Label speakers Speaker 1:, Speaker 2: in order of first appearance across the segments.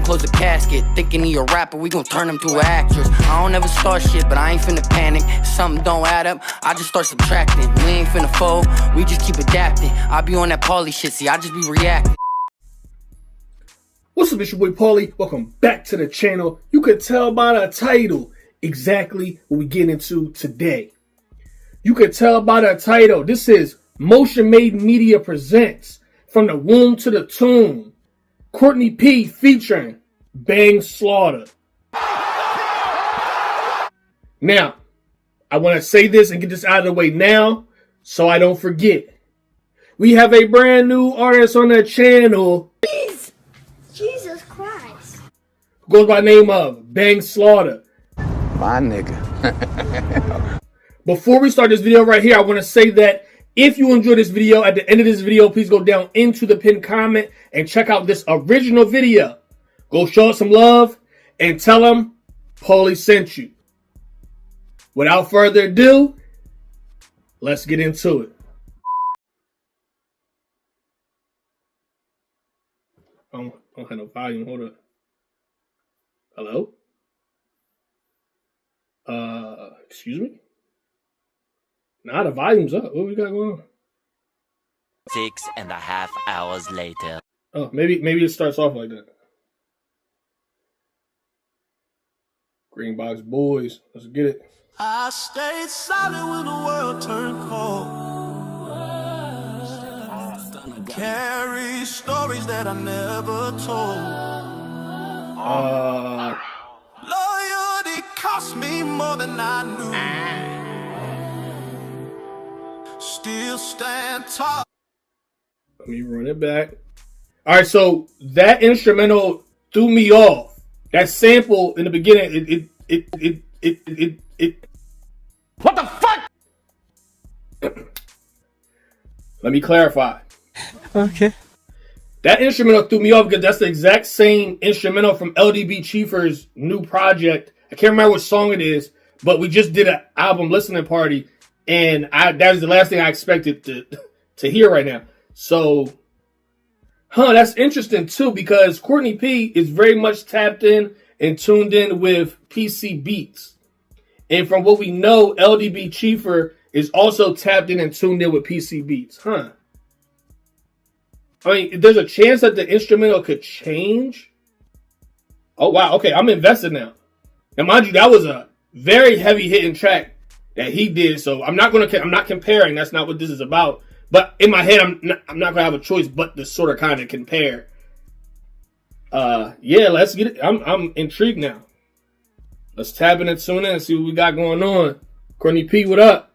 Speaker 1: close the casket. Thinking he a rapper, we gon' turn him to an actress. I don't ever start shit, but I ain't finna panic. If something don't add up, I just start subtracting. We ain't finna fold, we just keep adapting. I be on that Paulie shit, see, I just be reacting.
Speaker 2: What's up, it's your boy Paulie. Welcome back to the channel. You could tell by the title exactly what we get into today. You could tell by the title. This is Motion Made Media presents From the Womb to the Tomb. Courtney P featuring Bang Slaughta. Now, I want to say this and get this out of the way now so I don't forget. We have a brand new artist on the channel.
Speaker 3: Jesus Christ.
Speaker 2: Goes by the name of Bang Slaughta.
Speaker 4: My nigga.
Speaker 2: Before we start this video right here, I want to say that if you enjoyed this video, at the end of this video, please go down into the pinned comment and check out this original video. Go show us some love and tell them Paulie sent you. Without further ado, let's get into it. I don't have no volume. Hold up. Hello? Excuse me? Nah, the volume's up. What we got going on?
Speaker 5: 6.5 hours later.
Speaker 2: Oh, maybe it starts off like that. Green Box Boys. Let's get it.
Speaker 6: I stayed silent when the world turned cold. Carry stories that I never told. Loyalty cost me more than I knew. Still stand tall.
Speaker 2: Let me run it back. All right, so that instrumental threw me off. That sample in the beginning, it. What the fuck? Let me clarify.
Speaker 4: Okay.
Speaker 2: That instrumental threw me off because that's the exact same instrumental from LDB Chiefer's new project. I can't remember what song it is, but we just did an album listening party, and that was the last thing I expected to hear right now. So, that's interesting too, because Courtney P is very much tapped in and tuned in with PC beats. And from what we know, LDB Chiefer is also tapped in and tuned in with PC beats. I mean, there's a chance that the instrumental could change. Oh, wow. Okay, I'm invested now. And mind you, that was a very heavy hitting track that he did. So I'm not comparing. That's not what this is about. But in my head, I'm not going to have a choice but to sort of kind of compare. Yeah, let's get it. I'm intrigued now. Let's tap in and tune in and see what we got going on. Courtney P, what up?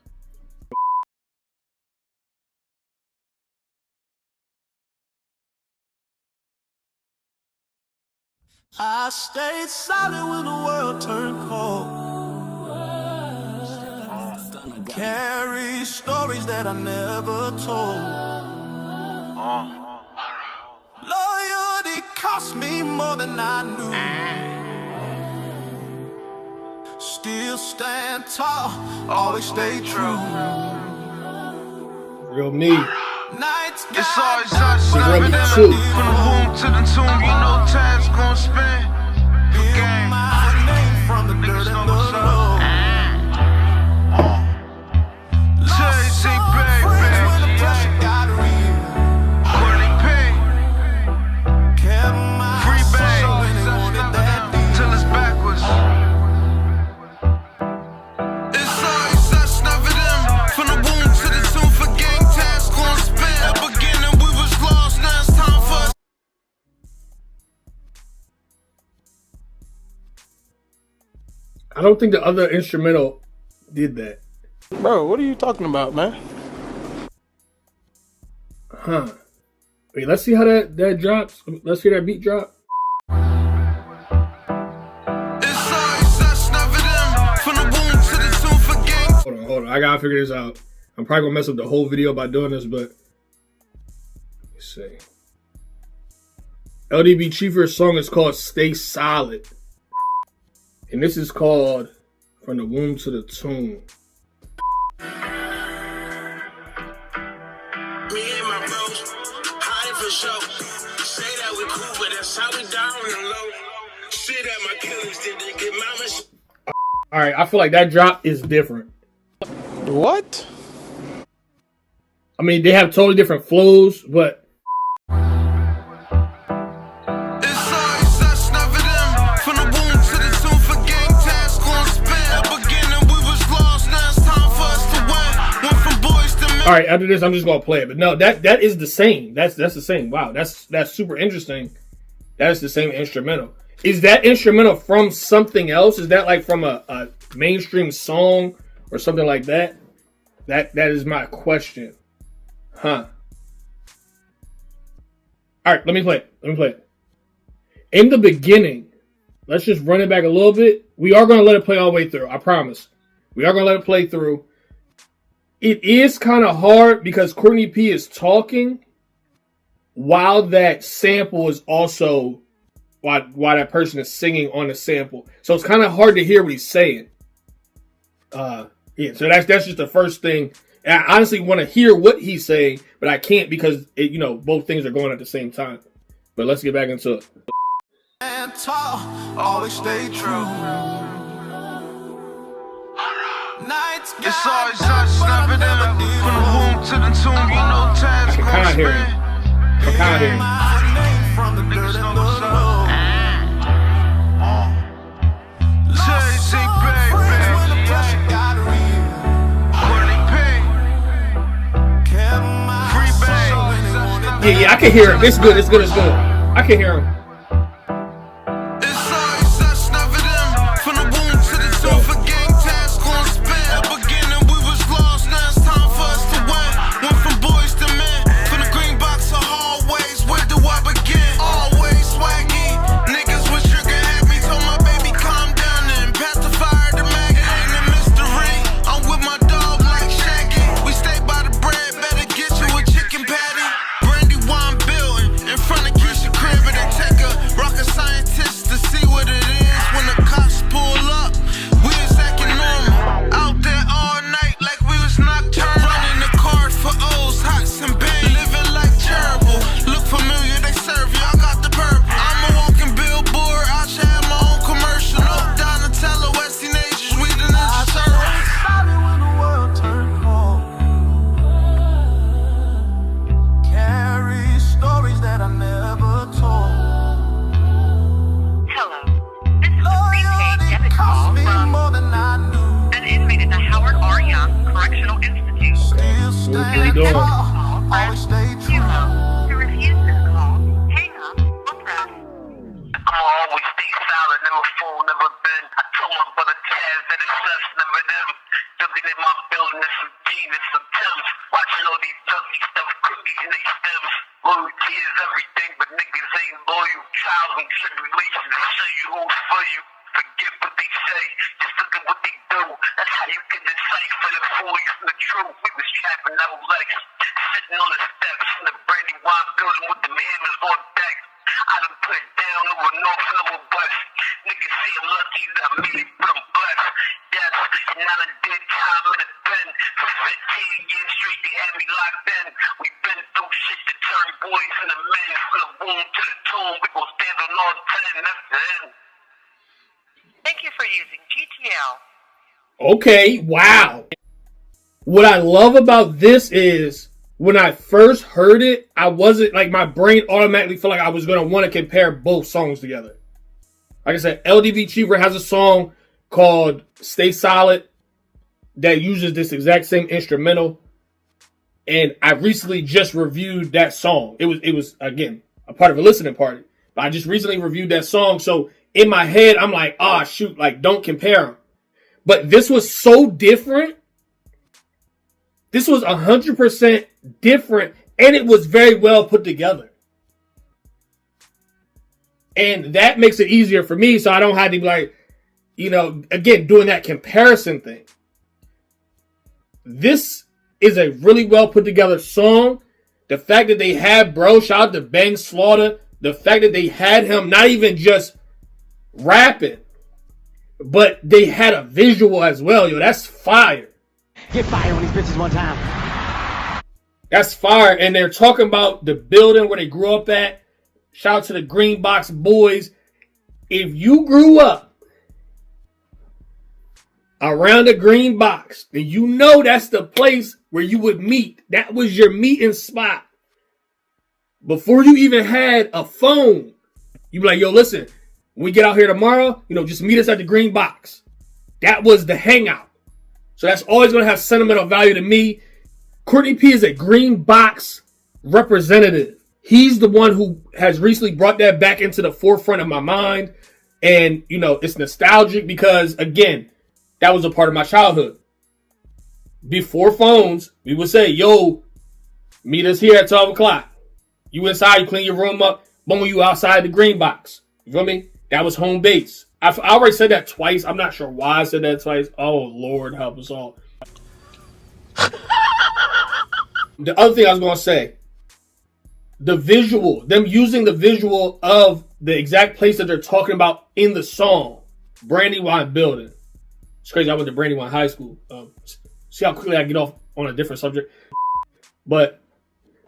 Speaker 6: I stayed silent when the world turned cold. Carry stories that I never told. Loyalty cost me more than I knew. Still stand tall, always stay true.
Speaker 2: Real me.
Speaker 6: Nights
Speaker 7: It's always us,
Speaker 2: Real
Speaker 7: never
Speaker 2: me
Speaker 7: them.
Speaker 2: too.
Speaker 7: From the womb to the tomb, you know time's gonna spin.
Speaker 6: Build my name from the dirt and the road. Lost some friends when the pressure got real.
Speaker 7: Courtney P,
Speaker 6: Kept my
Speaker 7: free
Speaker 6: soul
Speaker 7: bang,
Speaker 6: when they wanted that deal.
Speaker 7: till it's backwards. It's always us, never them. From the womb to the tomb, for gang time's gonna spin. At the beginning we was lost, now it's time for us.
Speaker 2: I don't think the other instrumental did that.
Speaker 8: Bro, what are you talking about, man?
Speaker 2: Wait, let's see how that drops. Let's hear that beat drop.
Speaker 7: It's always us, never them. From the womb to the tomb, for gang.
Speaker 2: Hold on. I gotta figure this out. I'm probably gonna mess up the whole video by doing this, but let's see. LDB Chiefer's song is called Stay Solid. And this is called From the Womb to the Tomb.
Speaker 7: Me and my bros, hiding for show. Say that we cool, but that's how we down and low.
Speaker 2: All right, I feel like that drop is different.
Speaker 8: What?
Speaker 2: I mean, they have totally different flows, but
Speaker 7: It's always us, never them. From the womb to the tomb for gang tasks on spin. At the beginning we was lost, now it's time for us to win. Went from boys to men.
Speaker 2: all right, after this, I'm just gonna play it. But no, that is the same. That's the same. Wow, that's super interesting. That is the same instrumental. Is that instrumental from something else? Is that like from a mainstream song or something like that? That is my question. Huh. All right, let me play it. In the beginning, let's just run it back a little bit. We are going to let it play all the way through. I promise. We are going to let it play through. It is kind of hard because Courtney P is talking while that sample is also while that person is singing on the sample. So it's kind of hard to hear what he's saying. Yeah, so that's just the first thing. And I honestly want to hear what he's saying, but I can't because both things are going at the same time. But let's get back into it.
Speaker 6: And tall, always stay true. Nights
Speaker 7: It's always us, never them. From the womb to the tomb, you know time's
Speaker 2: I can kind of hear him. I can kind of hear him.
Speaker 6: from the dirt and the road.
Speaker 7: Jay-Z, baby.
Speaker 6: When the pressure got real,
Speaker 7: Courtney P.
Speaker 6: kept my
Speaker 7: Free
Speaker 6: soul
Speaker 7: bang.
Speaker 6: when they wanted
Speaker 2: Yeah, I can hear him. It's good. I can hear him.
Speaker 7: It's always us, never them. From the womb to the tomb for gang tasks on spin. At the beginning we was lost, now it's time for us to win. Went from boys to men. From the green box to hallways, where do I begin? Always swaggy. Niggas wish you could have me. Told my baby calm down and pass the fire to Maggie. Ain't a mystery. I'm with my dog like Shaggy. We stay by the bread, better get you a chicken patty. Brandy wine building in front of Keisha crib, and they take a rocket scientist to see what it is. When the cops pull up, we was acting normal. Out there all night like we was nocturnal. Running the card for O's, hots and bang. Living like gerbil. Look familiar, they serve you. I got the purple. I'm a walking billboard. I should have my own commercial. No Donatello, West teenagers, we the Ninja Turtles.
Speaker 6: solid when the world turned cold. Carry stories that I never told.
Speaker 5: Hello. This is a prepaid
Speaker 6: Loyalty
Speaker 5: debit
Speaker 6: cost
Speaker 5: call
Speaker 6: me
Speaker 5: from
Speaker 6: more than I knew.
Speaker 5: an inmate at the Howard R. Young Correctional Institute.
Speaker 6: Still
Speaker 2: What you
Speaker 6: stand
Speaker 2: doing?
Speaker 6: tall, always stay true.
Speaker 5: To refuse this call, hang up or press.
Speaker 7: I'ma always stay solid, never fold, never bend. I told my brother Taz that it's us, never them. Building in my building, it's some Gene, it's some Tims. Watching all these dusty stuff, cookies and they stems. Loyalty is everything, but niggas ain't loyal. Trials and tribulations, they show you who's for you. Forget what they say, just look at what they do. That's how you can decipher the fools from the truth. We was trapping out Lex, sitting on the steps in the brandy wine building with the hammers on deck. I done put down over north and over west. Niggas say I'm lucky that I made it, but I'm blessed. Yes, and I done did time in the pen. For 15 years straight, they had me locked in. We been through shit to turn boys into men. From the womb to the tomb, we gon' stand on all 10. That's the end.
Speaker 5: Thank you for using GTL.
Speaker 2: Okay, wow. What I love about this is when I first heard it, I wasn't like my brain automatically felt like I was going to want to compare both songs together. Like I said, LDB Chiefer has a song called Stay Solid that uses this exact same instrumental. And I recently just reviewed that song. It was again a part of a listening party. But I just recently reviewed that song. So in my head, I'm like, shoot, like don't compare them. But this was so different. This was 100% different, and it was very well put together. And that makes it easier for me, so I don't have to be like, again, doing that comparison thing. This is a really well put together song. The fact that they had shout out to Bang Slaughta, the fact that they had him not even just rapping, but they had a visual as well. That's fire.
Speaker 9: Get fire on these bitches one time.
Speaker 2: That's fire. And they're talking about the building where they grew up at. Shout out to the Green Box Boys. If you grew up around the green box. And you know that's the place where you would meet. That was your meeting spot. Before you even had a phone, you'd be like, yo, listen, when we get out here tomorrow, just meet us at the green box. That was the hangout. So that's always going to have sentimental value to me. Courtney P is a green box representative. He's the one who has recently brought that back into the forefront of my mind. And, it's nostalgic because, again, that was a part of my childhood. Before phones, we would say, yo, meet us here at 12 o'clock. You inside, you clean your room up. Boom, you outside the green box. You feel me? That was home base. I already said that twice. I'm not sure why I said that twice. Oh, Lord, help us all. The other thing I was going to say, the visual, them using the visual of the exact place that they're talking about in the song, Brandywine Building. It's crazy. I went to Brandywine High School. See how quickly I get off on a different subject. But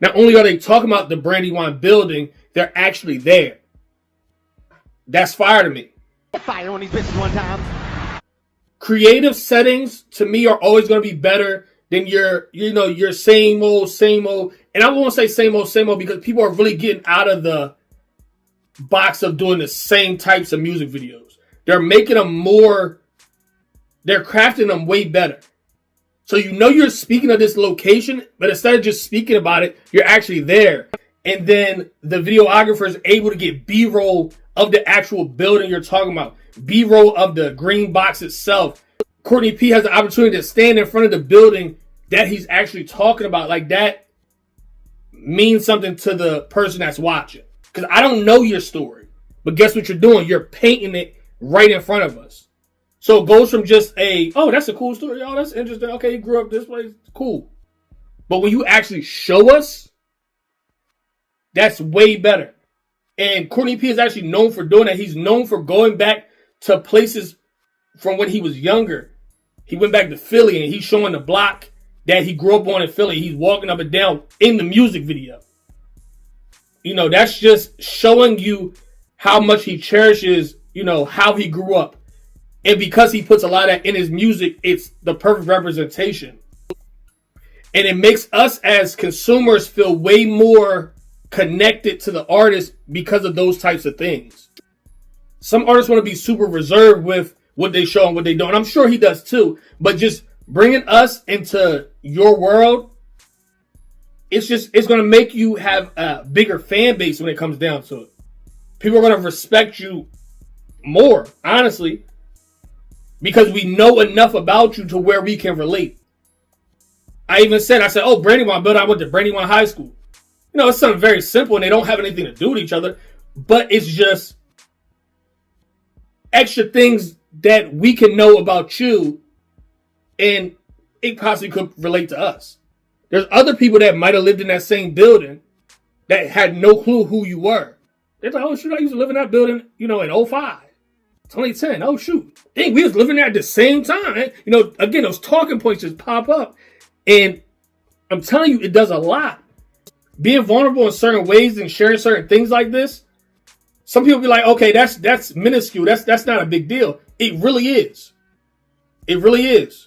Speaker 2: not only are they talking about the Brandywine Building, they're actually there. That's fire to me.
Speaker 9: Fire on these bitches one time.
Speaker 2: Creative settings to me are always going to be better than your same old. And I won't say same old because people are really getting out of the box of doing the same types of music videos. They're making them they're crafting them way better. So you're speaking of this location, but instead of just speaking about it, you're actually there. And then the videographer is able to get B-roll of the actual building you're talking about. B-roll of the green box itself. Courtney P has the opportunity to stand in front of the building that he's actually talking about. Like, that means something to the person that's watching. Because I don't know your story. But guess what you're doing? You're painting it right in front of us. So it goes from just oh, that's a cool story. Oh, that's interesting. Okay, he grew up this way. Cool. But when you actually show us, that's way better. And Courtney P is actually known for doing that. He's known for going back to places from when he was younger. He went back to Philly and he's showing the block that he grew up on in Philly. He's walking up and down in the music video. That's just showing you how much he cherishes, how he grew up. And because he puts a lot of that in his music, it's the perfect representation. And it makes us as consumers feel way more connected to the artist because of those types of things. Some artists want to be super reserved with what they show and what they don't. And I'm sure he does too. But just bringing us into your world, it's going to make you have a bigger fan base when it comes down to it. People are going to respect you more, honestly, because we know enough about you to where we can relate. I said, oh, Brandywine Building, I went to Brandywine High School. It's something very simple and they don't have anything to do with each other, but it's just extra things that we can know about you and it possibly could relate to us. There's other people that might have lived in that same building that had no clue who you were. They're like, oh, shoot, I used to live in that building, in 05, 2010. Oh, shoot. Dang, we was living there at the same time. Again, those talking points just pop up. And I'm telling you, it does a lot. Being vulnerable in certain ways and sharing certain things like this, some people be like, okay, that's minuscule. That's not a big deal. It really is. It really is.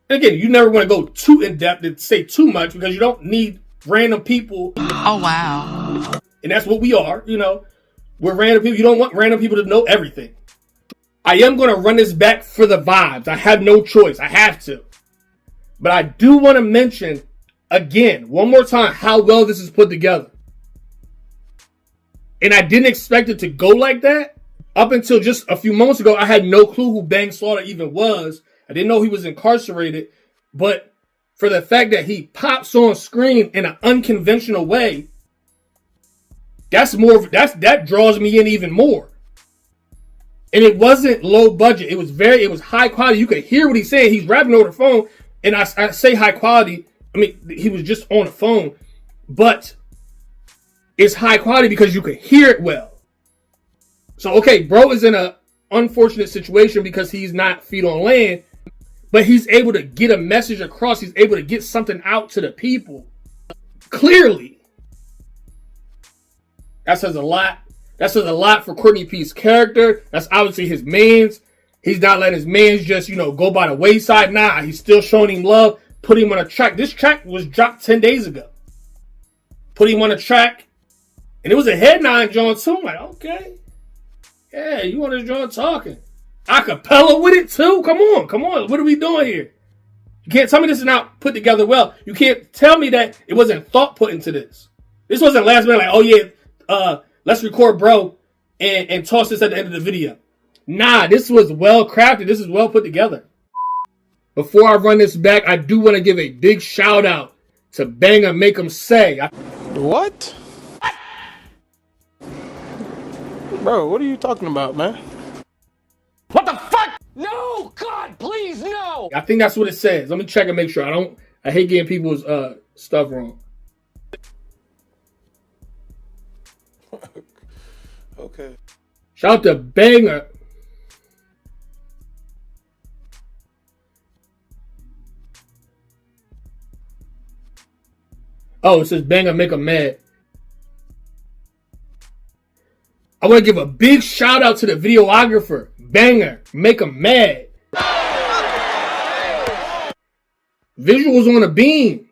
Speaker 2: And again, you never want to go too in depth and say too much because you don't need random people.
Speaker 10: Oh, wow.
Speaker 2: And that's what we are. We're random people. You don't want random people to know everything. I am going to run this back for the vibes. I have no choice. I have to. But I do want to mention again, one more time, how well this is put together. And I didn't expect it to go like that. Up until just a few moments ago, I had no clue who Bang Slaughta even was. I didn't know he was incarcerated. But for the fact that he pops on screen in an unconventional way, that draws me in even more. And it wasn't low budget. It was high quality. You could hear what he's saying. He's rapping over the phone. And I say high quality. I mean, he was just on the phone. But it's high quality because you could hear it well. So, okay, bro is in an unfortunate situation because he's not feet on land. But he's able to get a message across. He's able to get something out to the people. Clearly. That says a lot. That says a lot for Courtney P's character. That's obviously his mains. He's not letting his mans just, go by the wayside. Nah, he's still showing him love. Put him on a track. This track was dropped 10 days ago. Put him on a track. And it was a head nod joint too. I'm like, okay. Yeah, you on this joint talking. Acapella with it too? Come on. What are we doing here? You can't tell me this is not put together well. You can't tell me that it wasn't thought put into this. This wasn't last minute like, oh yeah, let's record bro and toss this at the end of the video. Nah, this was well crafted. This is well put together. Before I run this back, I do want to give a big shout out to Banger Make 'Em Say.
Speaker 8: What? Bro, what are you talking about, man?
Speaker 9: What the fuck? No! God, please, no!
Speaker 2: I think that's what it says. Let me check and make sure. I hate getting people's stuff wrong.
Speaker 8: Okay.
Speaker 2: Shout out to Banger. Oh, it says Banger Make 'Em Mad. I want to give a big shout out to the videographer. Banger Make 'Em Mad. Visuals on a beam.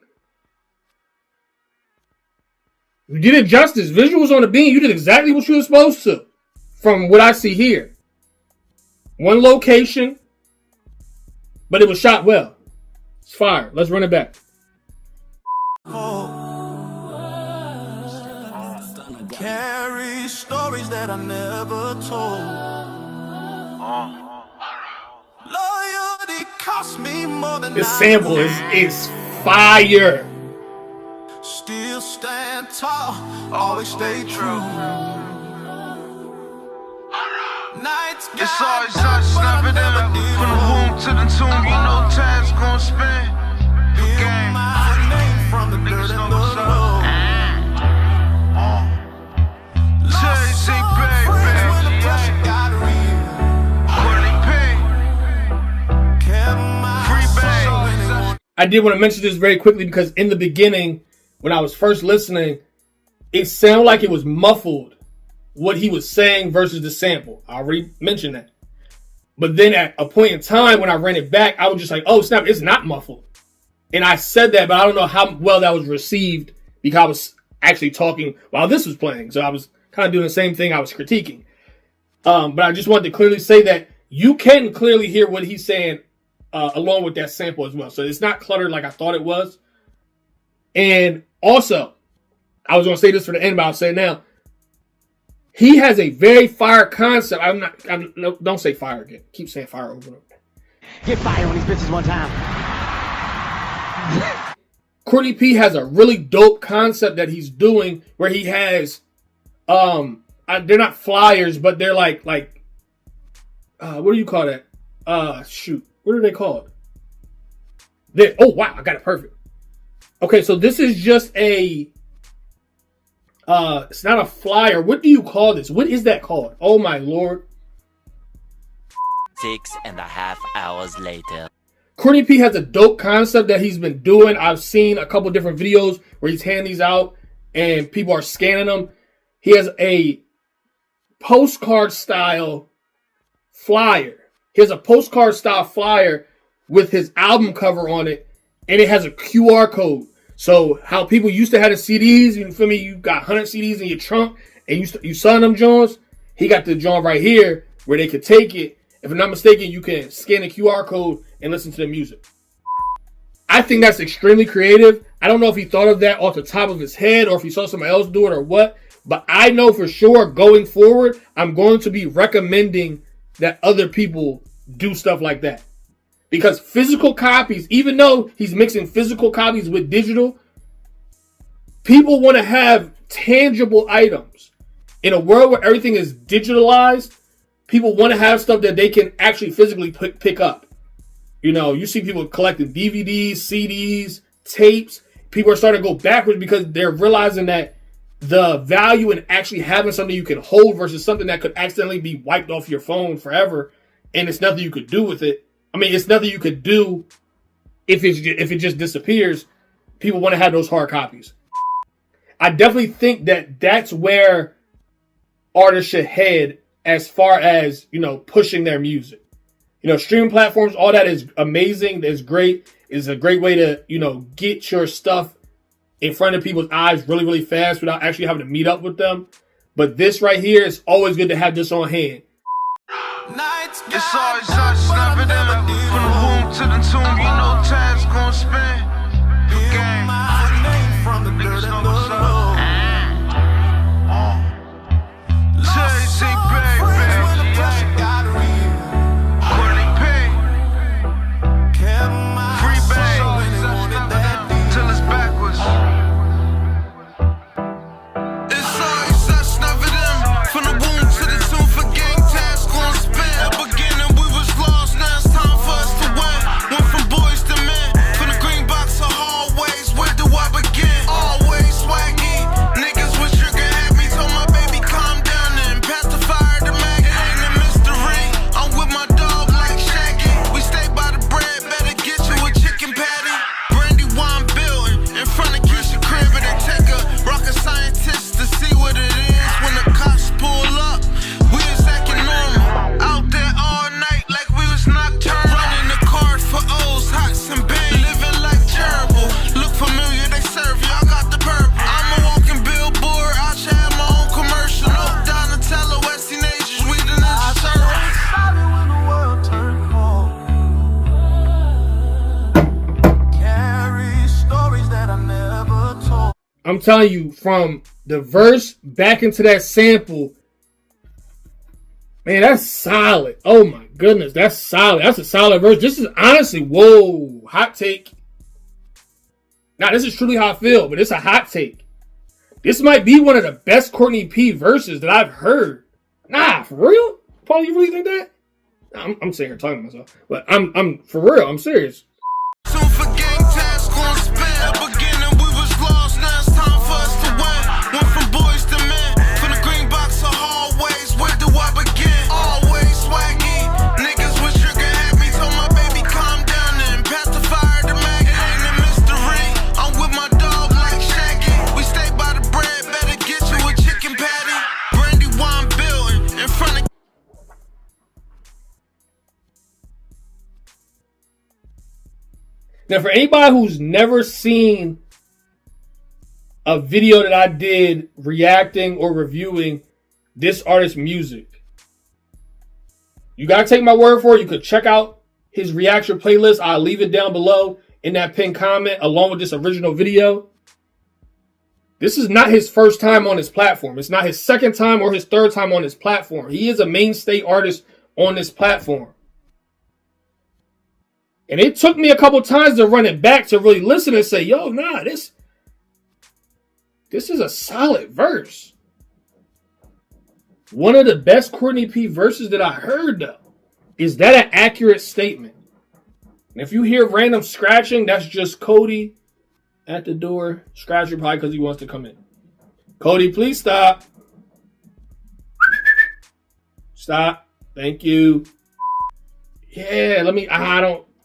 Speaker 2: You did it justice. Visuals on a beam. You did exactly what you were supposed to. From what I see here. One location. But it was shot well. It's fire. Let's run it back.
Speaker 6: Carry stories that I never told. Loyalty cost me more than
Speaker 2: This sample is fire.
Speaker 6: Still stand tall, always stay true. Nights
Speaker 7: It's always us, never them. From the womb to the tomb, you know time's gonna spin.
Speaker 6: Build my name from the dirt and the low.
Speaker 7: Say baby, Courtney P, free bang.
Speaker 2: I did want to mention this very quickly because in the beginning, when I was first listening, it sounded like it was muffled what he was saying versus the sample. I already mentioned that. But then at a point in time when I ran it back, I was just like, oh snap, it's not muffled. And I said that, but I don't know how well that was received because I was actually talking while this was playing. So I was kind of doing the same thing I was critiquing. But I just wanted to clearly say that you can clearly hear what he's saying along with that sample as well. So it's not cluttered like I thought it was. And also, I was going to say this for the end, but I'll say it now. He has a very fire concept. No, don't say fire again. Keep saying fire over and over.
Speaker 9: Get fire on these bitches one time.
Speaker 2: Courtney P has a really dope concept that he's doing where he has, they're not flyers, but they're like, what do you call that? What are they called? Oh, wow, I got it perfect. Okay, so this is just a, it's not a flyer. What do you call this? What is that called? Oh my Lord.
Speaker 10: 6.5 hours later.
Speaker 2: Courtney P has a dope concept that he's been doing. I've seen a couple different videos where he's handing these out and people are scanning them. He has a postcard style flyer. He has a postcard style flyer with his album cover on it, and it has a QR code. So how people used to have the CDs, you feel me? You got 100 CDs in your trunk, and you sign them Jones. He got the John right here where they could take it. If I'm not mistaken, you can scan the QR code and listen to the music. I think that's extremely creative. I don't know if he thought of that off the top of his head or if he saw somebody else do it or what. But I know for sure going forward, I'm going to be recommending that other people do stuff like that. Because physical copies, even though he's mixing physical copies with digital, people want to have tangible items. In a world where everything is digitalized, people want to have stuff that they can actually physically pick up. You know, you see people collecting DVDs, CDs, tapes. People are starting to go backwards because they're realizing that the value in actually having something you can hold versus something that could accidentally be wiped off your phone forever, and it's nothing you could do with it. I mean, it's nothing you could do if it just disappears. People want to have those hard copies. I definitely think that that's where artists should head as far as, you know, pushing their music. You know, streaming platforms, all that is amazing. It's great. It's a great way to, you know, get your stuff in front of people's eyes really, really fast without actually having to meet up with them. But this right here is always good to have this on hand.
Speaker 7: It's always us, never them. From the womb to the tomb, you know time's gonna spin. The game, from the dirt and the soul. Jay-Z, baby. Courtney P. Free babe. Till it's backwards. It's always us, never them. From the womb to the tomb, for gang task gonna spin. At the beginning we was lost, now it's time for us to win. Went from boys to men, from the green box to hallways. Where do I begin? Always swaggy. Niggas wish you could have me. Told my baby calm down and pass the fire to Maggie. Ain't a mystery. I'm with my dog like Shaggy. We stay by the bread, better get you a chicken patty. Brandy wine building in front of Keisha crib, and they take a rocket scientist to see what it is when the cops pull up. We was acting normal, out there all night like we was nocturnal. Running the card for O's, hots and bangs. Living like terrible, look familiar, they serve you, I got the purple. I'm a walking billboard, I should have my own commercial. No Donatello, West Asians, we the Ninja Turtles. When the world turned cold, carry stories that I never told.
Speaker 2: I'm telling you, from the verse back into that sample, man, that's solid. Oh my goodness, that's solid. That's a solid verse. This is honestly, whoa, hot take. Now, this is truly how I feel, but it's a hot take. This might be one of the best Courtney P verses that I've heard. Nah, for real? Paul, you really think that? I'm sitting here talking to myself, but I'm for real. I'm serious.
Speaker 7: Soon for gang task gonna spin. At the beginning we was lost, now it's time for us to win. Went from boys to men, from the green box to hallways. Where do I begin? Always swaggy. Niggas wish you could have me. Told my baby calm down and pass the fire to Maggie. Ain't a mystery. I'm with my dog like Shaggy. We stay by the bread, better get you a chicken patty. Brandy wine building in front of.
Speaker 2: Now, for anybody who's never seen a video that I did reacting or reviewing this artist's music, you got to take my word for it. You could check out his reaction playlist. I'll leave it down below in that pinned comment along with this original video. This is not his first time on this platform. It's not his second time or his third time on this platform. He is a mainstay artist on this platform. And it took me a couple times to run it back to really listen and say, yo, nah, this is a solid verse. One of the best Courtney P verses that I heard, though. Is that an accurate statement? And if you hear random scratching, that's just Cody at the door scratching probably because he wants to come in. Cody, please stop. Stop. Thank you. Yeah,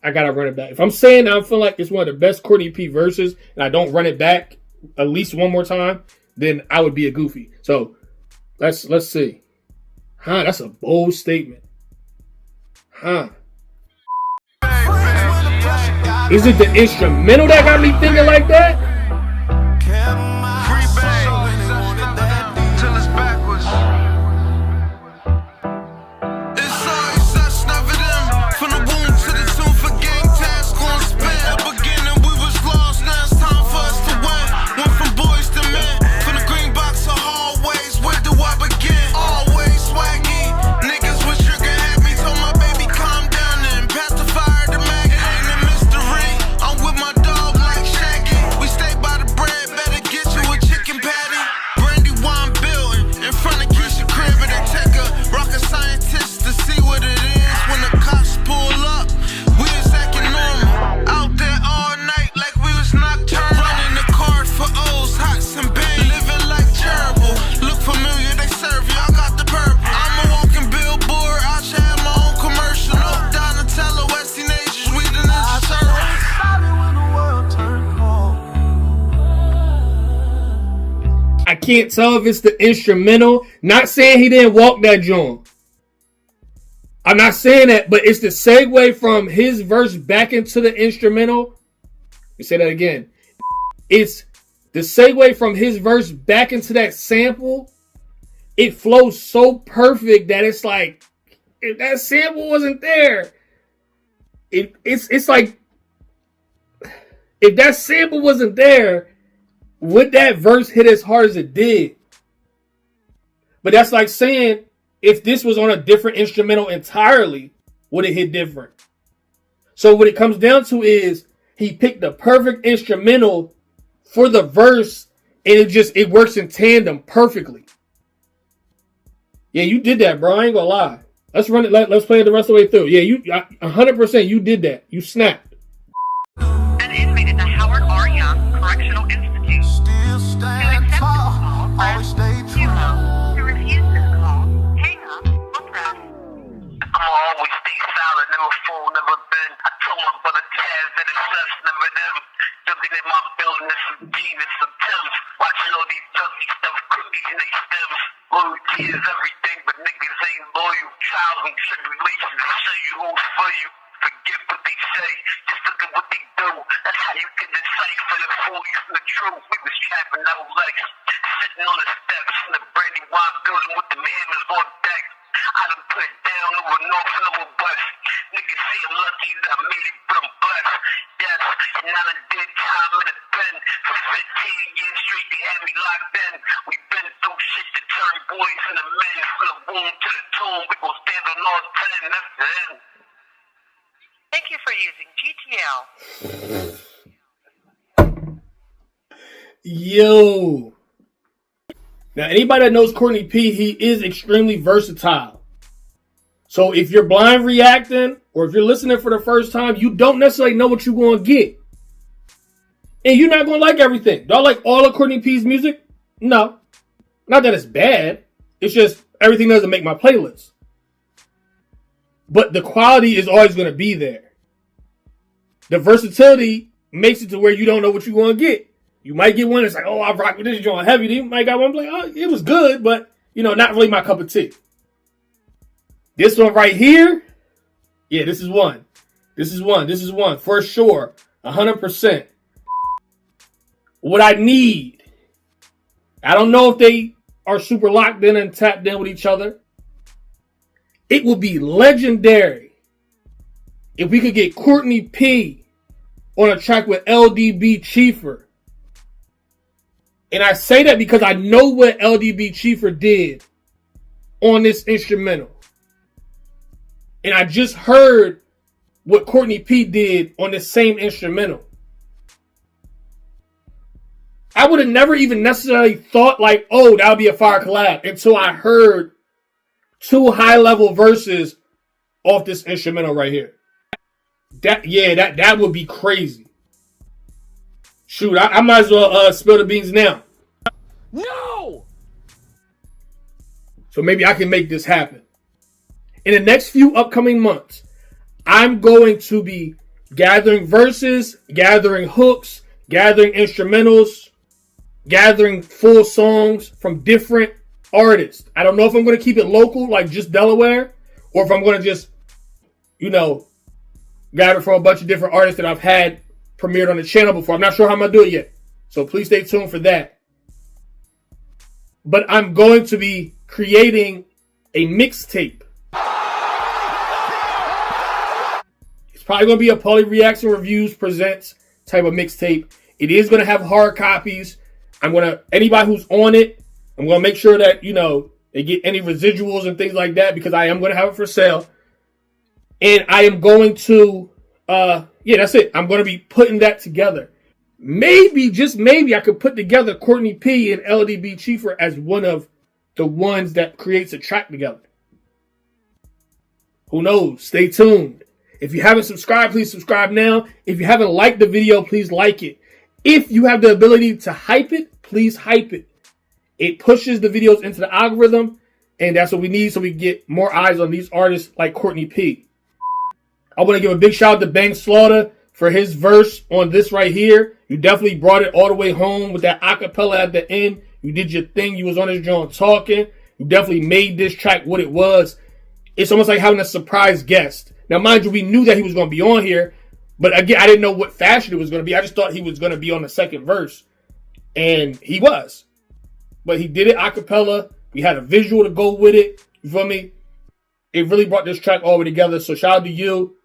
Speaker 2: I gotta run it back. If I'm saying I feel like it's one of the best Courtney P verses and I don't run it back at least one more time, then I would be a goofy. So let's see. That's a bold statement. Is it the instrumental that got me thinking like that? I can't tell if it's the instrumental. Not saying he didn't walk that joint. I'm not saying that, but it's the segue from his verse back into the instrumental. Let me say that again. It's the segue from his verse back into that sample. It flows so perfect that it's like, if that sample wasn't there, it's like, if that sample wasn't there, would that verse hit as hard as it did? But that's like saying, if this was on a different instrumental entirely, would it hit different? So what it comes down to is, he picked the perfect instrumental for the verse, and it works in tandem perfectly. Yeah, you did that, bro. I ain't gonna lie. Let's run it. Let's play it the rest of the way through. Yeah, you 100%. You did that. You snapped.
Speaker 5: An inmate at the Howard R. Young Correctional Institute.
Speaker 6: Still stand tall, always stay true.
Speaker 5: To refuse this call, hang up or press.
Speaker 7: I'ma always stay silent, never fall, never bend. I told my brother Taz that it's us, never them. Building in my building, it's some Gene, it's some Tim's. Watching all these dusty stuff cookies and they stems. Loyalty is everything, but niggas ain't loyal. Trials and tribulations, they show you who's for you. Forget what they say, just look at what they do. That's how you can decipher the fools from the truth. We was trapping out Lex, sitting on the steps in the brandy wine building with the hammers on deck. I done put it down over north and over west. Niggas say I'm lucky that I made it, but I'm blessed. Yes, and I done did time in the pen. For 15 years straight, they had me locked in. We been through shit to turn boys into men. From the womb to the tomb, we gon' stand on all 10. That's the end.
Speaker 5: Thank you for using GTL.
Speaker 2: Yo. Now, anybody that knows Courtney P, he is extremely versatile. So if you're blind reacting, or if you're listening for the first time, you don't necessarily know what you're going to get. And you're not going to like everything. Do I like all of Courtney P's music? No. Not that it's bad. It's just everything doesn't make my playlist. But the quality is always going to be there. The versatility makes it to where you don't know what you're going to get. You might get one that's like, oh, I rock with this joint heavy. Then you might got one like, oh, it was good, but, not really my cup of tea. This one right here, yeah, this is one. This is one, for sure. 100%. What I need, I don't know if they are super locked in and tapped in with each other. It would be legendary if we could get Courtney P on a track with LDB Chiefer. And I say that because I know what LDB Chiefer did on this instrumental. And I just heard what Courtney P did on this same instrumental. I would have never even necessarily thought like, oh, that would be a fire collab until I heard two high-level verses off this instrumental right here. That would be crazy. Shoot, I might as well spill the beans now.
Speaker 9: No!
Speaker 2: So maybe I can make this happen. In the next few upcoming months, I'm going to be gathering verses, gathering hooks, gathering instrumentals, gathering full songs from different artists. I don't know if I'm going to keep it local, like just Delaware, or if I'm going to just, gather from a bunch of different artists that I've had premiered on the channel before. I'm not sure how I'm going to do it yet. So please stay tuned for that. But I'm going to be creating a mixtape. It's probably going to be a Paulie Reaction Reviews Presents type of mixtape. It is going to have hard copies. Anybody who's on it, I'm going to make sure that, they get any residuals and things like that because I am going to have it for sale. And I am going to, that's it. I'm going to be putting that together. Maybe, just maybe, I could put together Courtney P and LDB Chiefer as one of the ones that creates a track together. Who knows? Stay tuned. If you haven't subscribed, please subscribe now. If you haven't liked the video, please like it. If you have the ability to hype it, please hype it. It pushes the videos into the algorithm, and that's what we need so we get more eyes on these artists like Courtney P. I want to give a big shout out to Bang Slaughta for his verse on this right here. You definitely brought it all the way home with that acapella at the end. You did your thing. You was on this joint talking. You definitely made this track what it was. it's almost like having a surprise guest. Now, mind you, we knew that he was going to be on here, but again, I didn't know what fashion it was going to be. I just thought he was going to be on the second verse, and he was. But he did it a cappella. We had a visual to go with it. You feel me? It really brought this track all the way together. So shout out to you.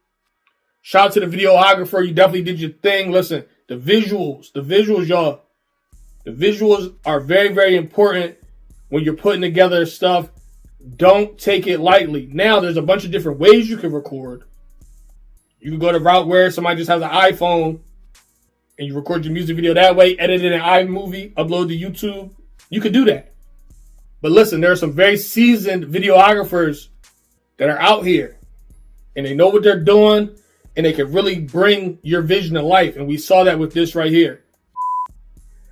Speaker 2: Shout out to the videographer. You definitely did your thing. Listen, the visuals, y'all. The visuals are very, very important when you're putting together stuff. Don't take it lightly. Now, there's a bunch of different ways you can record. You can go the route where somebody just has an iPhone and you record your music video that way, edit it in iMovie, upload to YouTube. You could do that. But listen, there are some very seasoned videographers that are out here and they know what they're doing and they can really bring your vision to life. And we saw that with this right here.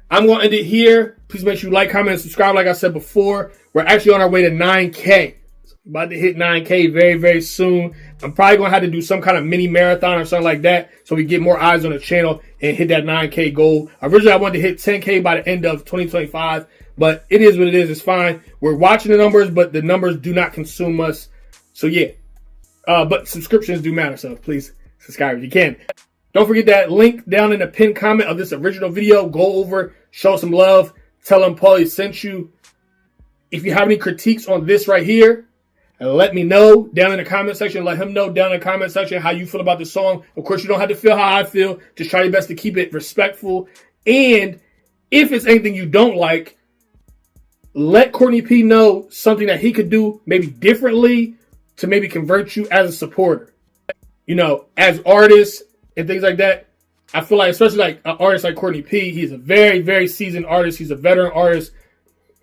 Speaker 2: I'm going to end it here. Please make sure you like, comment, and subscribe. Like I said before, we're actually on our way to 9K. About to hit 9K very, very soon. I'm probably going to have to do some kind of mini marathon or something like that so we get more eyes on the channel and hit that 9K goal. Originally, I wanted to hit 10K by the end of 2025, but it is what it is. It's fine. We're watching the numbers, but the numbers do not consume us. So, yeah. But subscriptions do matter, so please subscribe if you can. Don't forget that link down in the pinned comment of this original video. Go over, show some love, tell them Paulie sent you. If you have any critiques on this right here, let me know down in the comment section. Let him know down in the comment section how you feel about the song. Of course, you don't have to feel how I feel. Just try your best to keep it respectful. And if it's anything you don't like, let Courtney P know something that he could do maybe differently to maybe convert you as a supporter. You know, as artists and things like that, I feel like, especially like an artist like Courtney P, he's a very, very seasoned artist. He's a veteran artist.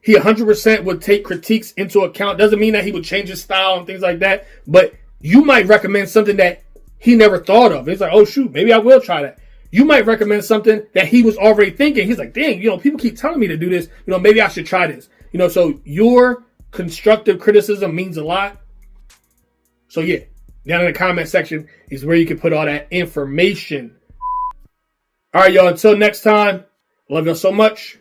Speaker 2: He 100% would take critiques into account. Doesn't mean that he would change his style and things like that. But you might recommend something that he never thought of. It's like, oh, shoot, maybe I will try that. You might recommend something that he was already thinking. He's like, dang, people keep telling me to do this. Maybe I should try this. So your constructive criticism means a lot. So, yeah, down in the comment section is where you can put all that information. All right, y'all, until next time, I love y'all so much.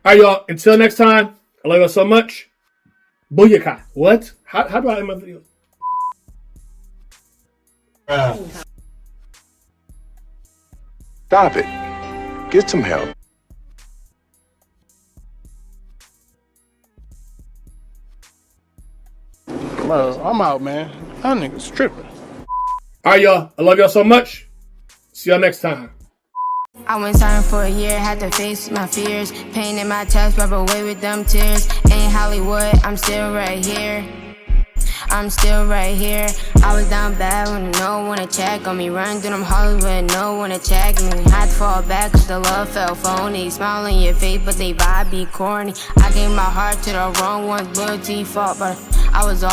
Speaker 2: All right, y'all. Until next time, I love y'all so much. Booyaka. What? How do I end my video?
Speaker 4: Stop it. Get some help.
Speaker 8: Bro, I'm out, man. That nigga's tripping.
Speaker 2: All right, y'all. I love y'all so much. See y'all next time.
Speaker 11: I went silent for a year, had to face my fears. Pain in my chest, rub away with them tears. Ain't Hollywood, I'm still right here. I'm still right here. I was down bad when no one to check on me. Run through them halls with no one to check me. Had to fall back cause the love felt phony. Smile on your face but they vibe be corny. I gave my heart to the wrong ones, loyalty fault, but I was all